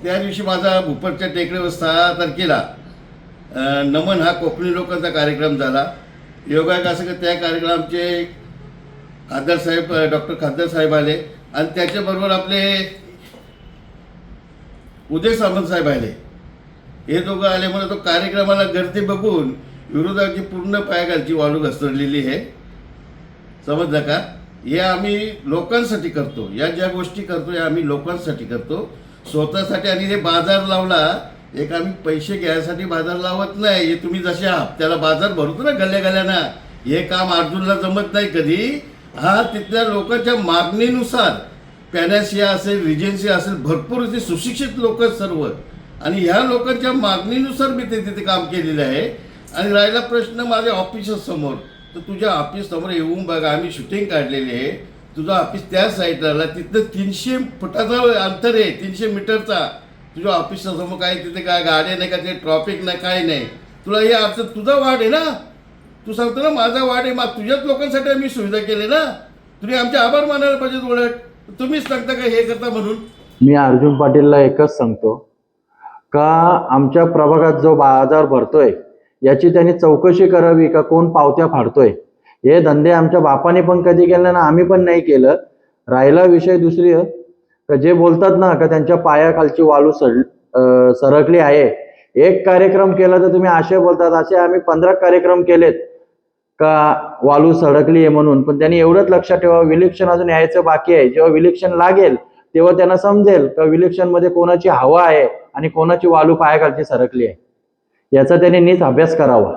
त्या दिवशी माझा भुपरच्या टेकडीवर 6 तारखेला नमन हा कोकणी लोकांचा कार्यक्रम झाला. योगायोग असं की त्या कार्यक्रमात आमचे खासदार साहेब डॉक्टर खासदार साहेब आले आणि त्याच्याबरोबर आपले उदय सामंत साहेब आले. हे दोघं आल्यामुळे तो कार्यक्रमाला गर्दी बघून विरोधकाची पूर्ण पायाखालची वाळू घसरलेली आहे. समजलं का? हे आम्ही लोकांसाठी करतो. या ज्या गोष्टी करतो या आम्ही लोकांसाठी करतो, स्वतःसाठी. आणि हे बाजार लावला, एक आम्ही पैसे घ्यायसाठी बाजार लावत नाही. हे तुम्ही जसे हप्त्याला बाजार भरतो ना गल्ल्या गल्ल्याना, हे काम अर्जुनला जमत नाही कधी. हा तिथल्या लोकांच्या मागणीनुसार पॅनॅसिया असेल, रिजन्सी असेल, भरपूर इथे सुशिक्षित लोक सर्व, आणि ह्या लोकांच्या मागणीनुसार मी ते तिथे काम केलेलं आहे. आणि राहिला प्रश्न माझ्या ऑफिससमोर, तर तुझ्या ऑफिससमोर येऊन बघा, आम्ही शूटिंग काढलेली आहे. तुझं ऑफिस त्या साईडला, तिथं 300 फुटाचं अंतर आहे, 300 मीटरचा. तुझ्या ऑफिसच्या समोर काय तिथे काय गाड्या नाही का, ते ट्रॉफिक नाही, काय नाही. तुला हे अर्थ तुझा वाढ आहे ना, तू सांगतो ना माझा वाढ आहे, मग तुझ्याच लोकांसाठी आम्ही सुविधा केली ना. तुम्ही आमचे आभार मानायला पाहिजेत. उलट तुम्हीच सांगता का हे करता म्हणून. मी अर्जुन पाटीलला एकच सांगतो का आमच्या प्रभागात जो बाजार भरतोय याची त्यांनी चौकशी करावी का कोण पावत्या फाडतोय. हे धंदे आमच्या बापाने पण कधी केले ना, आम्ही पण नाही केलं. राहिला विषय दुसरी का जे बोलतात ना का त्यांच्या पायाखालची वाळू सरकली आहे. एक कार्यक्रम केला तर तुम्ही असे बोलतात, असे आम्ही 15 कार्यक्रम केलेत का वाळू सडकली आहे म्हणून. पण त्यांनी एवढंच लक्षात ठेवा, विलिक्शन अजून यायचं बाकी आहे. जेव्हा विलिक्शन लागेल तेव्हा त्यांना समजेल का विलिक्शन मध्ये कोणाची हवा आहे आणि कोणाची वाळू पायाखालची सरकली आहे. याचा त्यांनी नीट अभ्यास करावा.